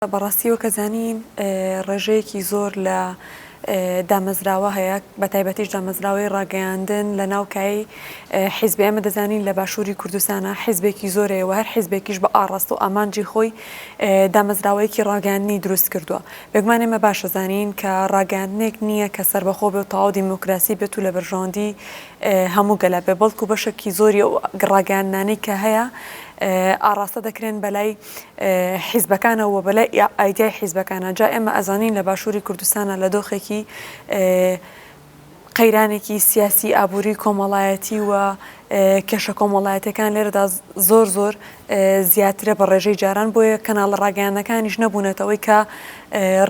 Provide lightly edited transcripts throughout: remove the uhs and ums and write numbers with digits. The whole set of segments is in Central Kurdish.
بەڕاستی وەکە زانین ڕێژەیەکی زۆر لە دامەزراوە هەیە بە تایبەتیش دامەزراوەی ڕاگەیاندن لە ناوکایی حیزب ئێمە دەزانین لە باشووری کوردستانە حیزبێکی زۆرەیە و هەر حیزبێکیش بە ئاڕاست و ئامانجی خۆی دامەزراوەیەکی ڕاگەاندنی دروست کردووە. بێگومان ئێمە باشە زانین کە ڕاگەاندنێک نییە کە سەربەخۆ بێ و تەواو دیموکراسی بێت و لە بەرژەوەندی هەموو گەلە بێ، بەڵکو بەشێکی زۆری و ڕاگەاندنانەی کە هەیە ئاڕاستە دەکرێن بەلای حیزبەکانەوە بەلای ئایدیای حیزبەکانە. جا ئێمە ئەزانین لە باشووری کوردستانە لە دۆخێکی قەیرانێکی سیاسی ئابووری کۆمەڵایەتی و کێشە کۆمەڵایەتەکان لێرەدا زۆر زیاترە بە ڕێژەی جاران، بۆیە کەناڵە ڕاگەیاندنەکانیش نەبوونەتەوەی کە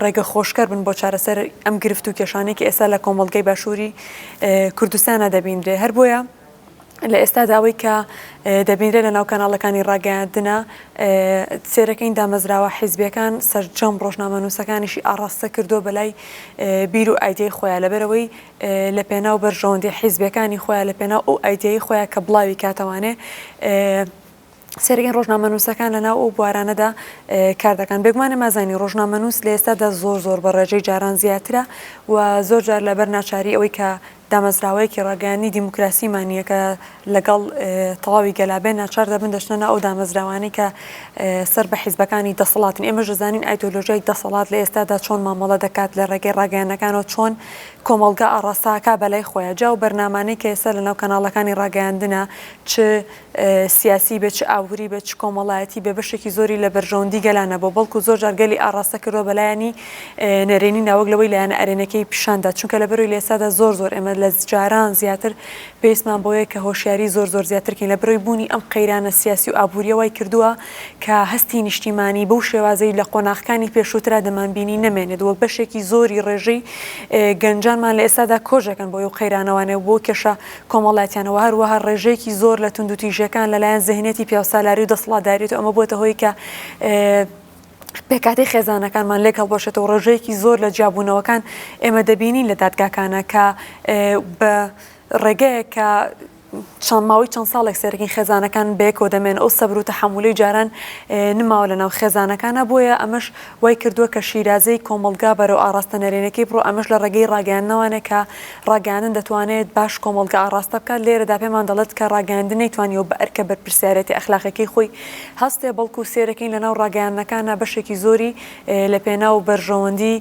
ڕێگە خۆشکەر بن بۆ چارەسەر ئەم گرفت و کێشانێکی ئێستا لە کۆمەڵگەی باشووری کوردستانە دەبیندرێ. هەر بۆیە لە ئێستا داوای کە دەبینرێت لە ناو کەناڵەکانی ڕاگەیاندنە سێرەکەین دامەزراوە حیزبیەکان سەرجەم ڕۆژنامەنووسەکانیشی ئاڕاستە کردو بەلای بیر و ئایدیای خۆیان لەبەرەوەی لە پێناو بەرژەوەندی حیزبیەکانی خۆیان لە پێناو ئەو ئایدیای خۆیان کە بڵاوی کاتەوانێ سێرەکەین ڕۆژنامەنووسەکان لەناو ئەو بوارانەدا کار دەکەن. بێگومانە مازانی ڕۆژنامەنووس لە ئێستادا زۆر بە ڕێژەی جاران زیاترە و زۆر جار لەبەر ناچاری ئەوەی کە دامەزراوەیەکی ڕاگەیاندنی دیموکراسیمانیە کە لەگەڵ تەواوی گەلابێن ناچار دەبن دەچنە ئەو دامەزراوانەی کە سەر بە حیزبەکانی دەسەڵاتن. ئێمەش دەزانین ئایدۆلۆژیای دەسەڵات لە ئێستادا چۆن مامەڵە دەکات لە ڕێگەی ڕاگەیاندنەکانەوە، چۆن کۆمەڵگا ئاڕاستاکە بەلای خۆیان. جا و بەرنامانەی کە ئێستا لە ناو کەناڵەکانی ڕاگەیاندنە چ سیاسی بێت چ ئابووری بێت چ کۆمەڵایەتی بێ بەشێکی زۆری لە بەرژەوەندی گەلانە بۆ، بەڵکو زۆر جار گەلی ئاڕاستە کردووە بەلایانی نەرێنی ناوەک لەوەی لایەنە ئەرێنەکەی پیشاندا، چونکە لەبەرەوەی لە ئێستادا زۆر ئێمە لە جاران زیاتر پێویستمان بۆیە کە هۆشیاری زۆر زیاترکەین لەبەرەوەی بوونی ئەم قەیرانە سیاسی و ئابووریە وای کردووە کە هەستی نیشتیمانی بەو شێوازەی لە قۆناغەکانی پێشووترا دەمانبینی نەمێنێت وە بەشێکی زۆری ڕێژەی گەنجانمان لە ئێستادا کۆژەکەن بۆ ئەو قەیرانەوانێ بۆ کێشە کۆمەڵایەتیانەوە. هەروەها ڕێژەیەکی زۆر لە توندوتیژەکان لەلایەن ذهنێتی پیاوسالاری و دەسەڵاتداریێت و ئەمە بۆتە هۆی کە پێکاتی خێزانەکانمان لێک هەڵبەشێتەوە. ڕێژەیەکی زۆر لە جیابوونەوەکان ئێمە دەبینین لە دادگاکانە کە بە ڕێگەیە کە ماوەی چەند ساڵێک سەرەکین خێزانەکان بێکەوە دەمێن ئەو سەبر و تەحمولی جاران نماوە لەناو خێزانەکانە. بۆیە ئەمەش وای کردووە کە شیرازەی کۆمەلگا بەرەو ئاڕاستە نەرێنەکەی بڕۆ، ئەمەش لە ڕێگەی ڕاگەیاندنەوانێت کە ڕاگەیاندن دەتوانێت باش کۆمەلگا ئاڕاستە بکات. لێرەدا پێمان دەڵێت کە ڕاگەیاندن نەیتوانیەوە بە ئەرکە بەرپرسیارەتی ئەخلاقیەکەی خۆی هەستێ، بەڵکو سێرەکەین لەناو ڕاگەیاندنەکانە بەشێکی زۆری لە پێناو بەرژەوەندی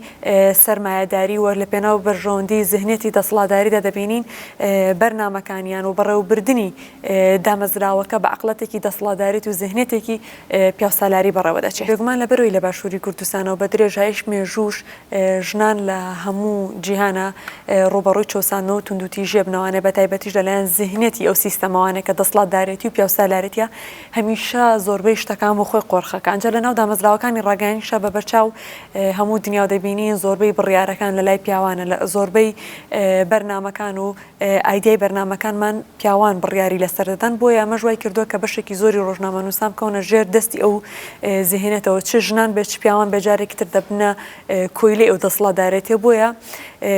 سەرمایەداری و لە پێناو بەرژەوەندی ذهنێتی دەسەڵاتداریدا دەبینین بەرنامەکانیان و بەڕێوەبردننی دامەزراوەکە بە عقڵەتێکی دەسەڵاتداریت و ذهنێتێکی پیاوسالاری بەڕێوە دەچێت. بێگومان لەبەرەوەی لە باشووری کوردستانەوە بە درێژایش مێژووش ژنان لە هەموو جیهانە ڕوبەڕووی چۆسانەوە و توندوتیژێ بنەوانێ بە تایبەتیش لەلایەن ذهنێتی ئەو سیستەمەوانێک کە دەسەڵاتدارێتی و پیاوسالارێتیە هەمیشە زۆربەی شتەکان بۆ خۆی قۆرخەکە. ئەنجا لەناو دامەزراوەکانی ڕاگەیاندنیشە بە بەرچاو هەموو دنیا دەبینین زۆربەی بڕیارەکان لە لای پیاوانە، لە زۆربەی بەرنامەکان و ئایدیای بەرنامەکانمان پیاوان بڕیاری لەسەر دەدەن. بۆیە ئەمەش وای کردووە کە بەشێکی زۆری ڕۆژنامەنووسان بکەونە ژێر دەستی ئەو ذهنێتەوە، چ ژنان بێت چ پیاوان بێجارێکی تر دەبنە کۆیلەی ئەو دەسەڵاتدارێتیە. بۆیە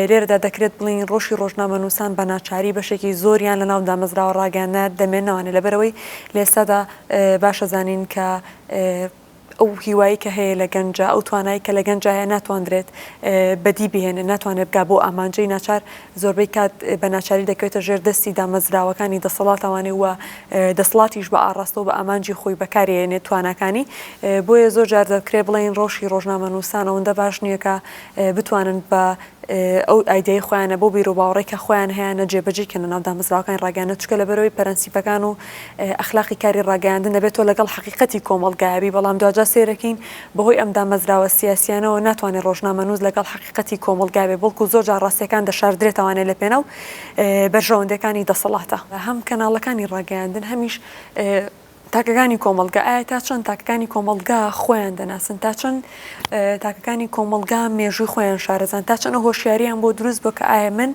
لێرەدا دەکرێت بڵین ڕۆژی ڕۆژنامەنووسان بە ناچاری بەشێکی زۆریان لەناو دامەزراوە ڕاگەیاندنە دەمێنەوەنێ. لەبەرەوەی لە ئێستادا باشە زانین کە ئەو هیوایی کە هەیە لە گەنجە، ئەو توانایی کە لە گەنج هەیە ناتوانرێت بەدی بهێنێ، ناتوانێت بگا بۆ ئامانجەی ناچار زۆربەی کات بە ناچاری دەکەوێتە ژێر دەستی دامەزراوەکانی دەسەڵاتەوانێ و دەسەڵاتیش بە ئاڕاستەوە بە ئامانجی خۆی بەکارهێنێت توانەکانی. بۆیە زۆر جار دەکرێت بڵێن ڕۆژی ڕۆژنامەنووسان ئەوەندە باش نییە کە بتوانن بە ئەو ئایدیای خۆیانە بۆ بیر و باوەڕێکە خۆیان هەیەە جێبەجێکە لەناو دامەزراوەکانی ڕاگەیاندن، چونکە لەبەرەوەی پەرەنسیپەکان و ئەخلاقی کاری ڕاگەیاندن دەبێتەوە لەگەڵ حەقیقەتی کۆمەڵگایبی. بەڵام دوجا سێرەکەین بەهۆی ئەم دامەزراوە سیاسیانەوە ناتوانێت ڕۆژنامەنووس لەگەڵ حەقیقەتی کۆمەڵگابێ، بەڵکو زۆر جار ڕاستیەکان دەشاردرێتەوانێت لە پێناو بەرژەوەندەکانی دەسەڵاتە. هەم کەناڵەکانی ڕاگەیاندن هەمیش تاکەکانی کۆمەلگا ئایا تا چەند تاکەکانی کۆمەلگا خۆیان دەناسن، تا چەند تاکەکانی کۆمەلگا مێژووی خۆیان شارەزان، تا چەند هۆشیاریان بۆ دروست بۆ کە ئایا من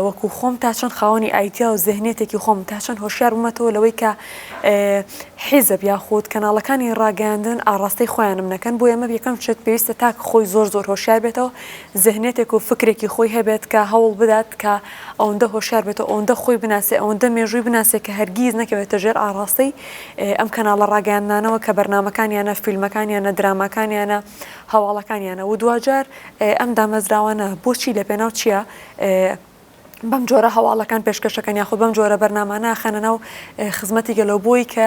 وەکو خۆم تا چەند خاوەنی ئایدیا و ذهنێتێکی خۆم تا چەند هۆشیار بوومەتەوە لەوەی کە حیزب یاخود کەناڵەکانی ڕاگەیاندن ئاڕاستەی خۆیانم نەکەن. بۆ ئێمە یەکەم شت پێویستە تاکە خۆی زۆر هۆشیار بێتەوە، ذهنێتێک و فکرێکی خۆی هەبێت کە هەوڵ بدات کە ئەوەندە هۆشیار بێتەوە، ئەوەندە خۆی بناسێ، ئەوەندە مێژووی بناسێت کە هەرگیز نەکەوێتە ژێر ئاڕاستەی ئەم کەناڵە ڕاگەیاندانەوە کە بەرنامەکانیانە، فیلمەکانیانە، درامەکانیانە، هەواڵەکانیانە و دوجار ئەم دامەزراوانە بۆچی لە پێناو چییە؟ بەم جۆرە هەواڵەکان پێشکەشەکەن یاخود بەم جۆرە بەرنامانە خەنەنەو خزمەتی گەلەوە بۆی کە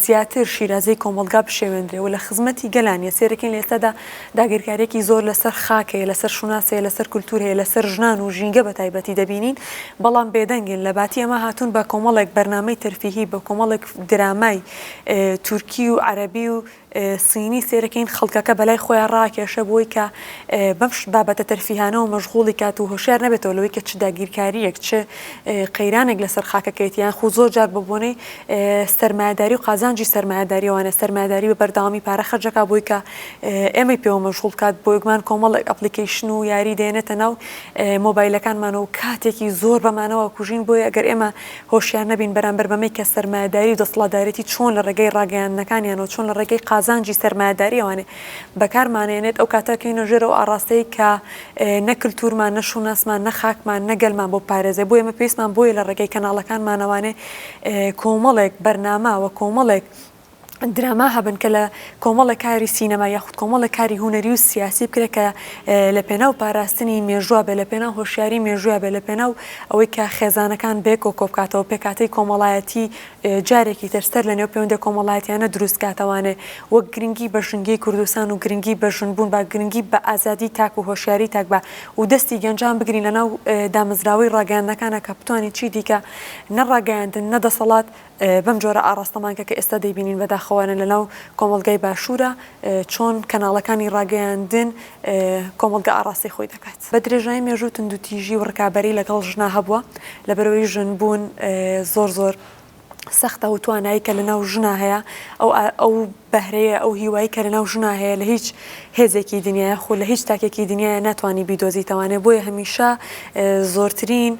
زیاتر شیرازەی کۆمەلگا بشێوێنرێ و لە خزمەتی گەلانیە. سێرەکەین لە ئێستادا داگیرکارێکی زۆر لەسەر خاکەیە، لەسەر شوناسەیە، لەسەر کولتورەیە، لەسەر ژنان و ژینگە بە تایبەتی دەبینین، بەڵام بێدەنگن لە باتی ئەمە هاتوون بە کۆمەڵێک بەرنامەی تەرفیهی، بە کۆمەڵێک درامای تورکی و عەرەبی و سینی سێرەکەین خەڵکەکە بەلای خۆیان ڕاکێشە بۆی کە بەم بابەتە تەرفیهانەوە مەشغوڵی کات و هۆشیار نەبێتەوە لەوەی کە چ داگیرکاریەک چ قەیرانێک لەسەر خاکەکەیتیان خو زۆر جار بە بۆنەی سەرمایه‌داری و قازانجی سەرمایه‌داریەوانە سەرمایه‌داری بە بەردەوامی پارە خەرجەکە بۆی کە ئێمەی پێوە مەشغوڵ کات بۆ یەکمان کۆمەڵێک ئەپلیکیشن و یاری دێنێتە ناو مۆبایلەکانمانەوە و کاتێکی زۆر بەمانەوە کوژین بۆیە ئەگەر ئێمە هۆشیار نەبین بەرامبەر بەمەی کە سەرمایه‌داری و دەسەڵاتدارێتی چۆن لە ڕێگەی ڕاگەیاندنەکانیانەوە چۆن لە ڕێگەی قازانجی سەرمایه‌داریەوانێ بەکارمانێنێت ئەو کاتەکەینە ژێرە و ئاڕاستەی کە نە کللتورمان، نە شوناسمان، نە خاکمان، نەگەلمان بۆ پارێزێ بۆ ئێمە پێویستمان بۆیە لە ڕێگەی کەناڵەکانمانەوانێ کۆمەڵێک بەرنامە کۆمەڵێک دراما هەبن کە لە کۆمەڵە کاری سینەما یاخود کۆمەڵە کاری هوەری و سیاسی بکرێت کە لە پێناو پاراستنی مێژووە بێ، لە پێناو هۆشیاری مێژووە بێ، لە پێناو ئەوەی کە خێزانەکان بێکۆ کۆبکاتەوە پێکاتەی کۆمەڵایەتی جارێکی تەرسەر لە نێو پەیوەندی کۆمەڵایەتیانە دروستکاتەوانێ وەک گرنگی بە ژنگی کوردستان و گرنگی بە ژنبوون با گرنگی بە ئازادی تاک و هۆشیاری تاک بە و دەستی گەنجان بگرین لەناو دامەزراوەی ڕاگەیاندنەکانە کە بتوانین چی دیکە نەڕاگەیاندن نەدەسەڵات بەم جۆرە ئاڕاستەمانکە کە ئێستا دەیبینین بەداخەوانە لەناو کۆمەلگای باشوورە چۆن کەناڵەکانی ڕاگەیاندن کۆمەلگا ئاڕاستی خۆی دەکات. بە درێژایی مێژوو تندوتیژی و ڕکابەری لەگەڵ ژنا هەبووە لەبەرەوەی ژنبوون زۆر سەختە و توانایی کە لەناو ژنا هەیە ئەو بەهرەیە ئەو هیوایی کە لەناو ژنا هەیە لە هیچ هێزێکی دنیاە خۆ لە هیچ تاکێکی دنیاە ناتوانانی بیدۆزیتەوانێ بۆیە هەمیشە زۆرترین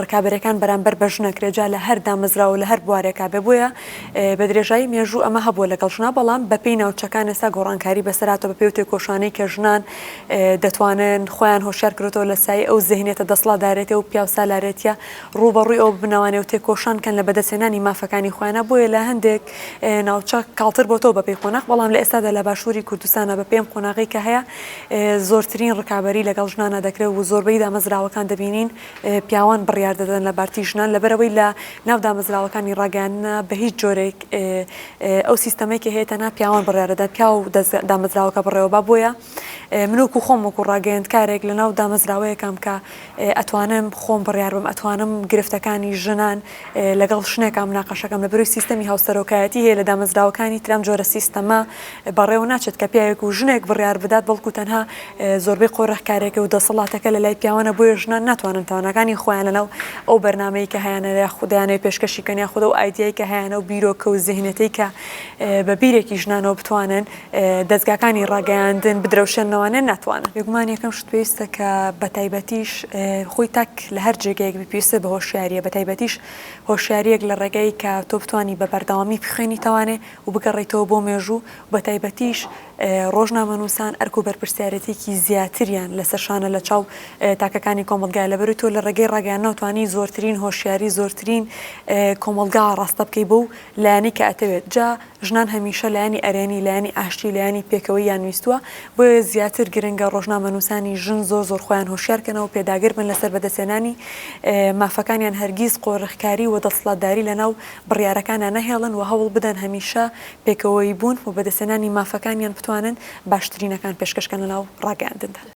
ڕکابەرەکان بەرامبەر بە ژنەکرێجا لە هەر دامەزرا و لە هەر بوارێکا بێ بۆیە بە درێژایی مێژوو ئەمە هەبووە لەگەڵ ژنا بەڵام بەپێی ناوچەکان ئێستا گۆڕانکاری بەسەراتەوە بە پێی تێکۆشانەی کە ژنان دەتوانن خۆیان هۆشیار کردەوە لە سای ئەو ذهنێتە دەسەڵاتدارێتە و پیاوسالارێتیە ڕوبەڕووی ئەو بنەوانێ و تێکۆشانکەن لە بەدەستێنانی مافەکانی خۆیانە بۆیە لە هەندێک ناوچە کاڵتر بۆتەوە بەپێی قۆناغ بەڵام لە ئێستادا لە باشووری کوردستانە بە پێم قۆناغی کە هەیە زۆرترین ڕکابەری لەگەڵ ژنانە دەکرێت و زۆربەی دامەزراوەکان دەبینین پیاوان بڕیار دەدەن لە بارتی ژنان لەبەرەوەی لە ناو دامەزراوەکانی ڕاگەیاندنە بە هیچ جۆرێک ئەو سیستەمێکی هەیە تەنها پیاوان بڕیاردەدەن پیا و دامەزراوەکە بڕێوە بۆیە منوکو خۆم وەکو ڕاگەیاندکارێک لە ناو دامەزراوەیەکم کە ئەتوانم خۆم بڕیار بم ئەتوانم گرفتەکانی ژنان لەگەڵ شنێکم ناقەشەکەم لە بەروی سیستەمی هاوسەرۆکایەتی هەیە لە دامەزراوەکانی ترام جۆرە سیستەمە بەڕێوە ناچێت کە پیاوێک و ژنێک بڕیار بدات بەڵکو تەنها زۆربەی قۆڕەخکارێکە و دەسەڵاتەکە لە لای پیاوانە بۆیە ژنان ناتوانن توانەکانی خۆیان لەناو ئەو بەرنامەی کە هەیەە لە خوددایانەوەی پێشکەشیکەنی خودە و ئایدیایی کە هەیەە و بیرۆکە و زیهنەتەی کە بە بیرێکی ژنانەوە بتوانن دەستگاکانی ڕاگەیاندن بدرەوشێنەوەوانێ ناتوانن. یەکمان یەکەم شت پێویستە کە بە تایبەتیش خۆی تاک لە هەر جێگەیەک پێویستە بە هۆشیاریە بە تایبەتیش هۆشیاریەک لە ڕێگەی کە تۆ بتوانی بە بەردەوامی بخوێنیتەوانێ و بگەڕێیتەوە بۆ مێژوو بە تایبەتیش ڕۆژنامەنووسان ئەرک و بەرپرسیارەتێکی زیاتریان لەسەرشانە لە چاو تاکەکانی کۆمەلگای لەبەری تۆ لە ڕێگەی ڕاگەیاندنەوە توانی زۆرترین هۆشیاری زۆرترین کۆمەلگا ڕاستە بکەی بۆ لایەنی کە ئەتەوێت جا ژنان هەمیشە لایەنی ئەرێنی لایەنی ئاشتی لایەنی پێکەوەی یان ویستووە بۆیە زیاتر گرنگە ڕۆژنامەنووسانی ژن زۆر خۆیان هۆشیارکەنەوە پێداگر بن لەسەر بەدەستێنانی مافەکانیان هەرگیز قۆڕخکاری و دەسەڵاتداری لەناو بڕیارەکانیان نەهێڵن و هەوڵ بدەن هەمیشە پێکەوەی بوون و بەدەستێنانی مافەکانیان بتوانن باشترینەکان پێشکەشکەن لەناو ڕاگەیاندندا.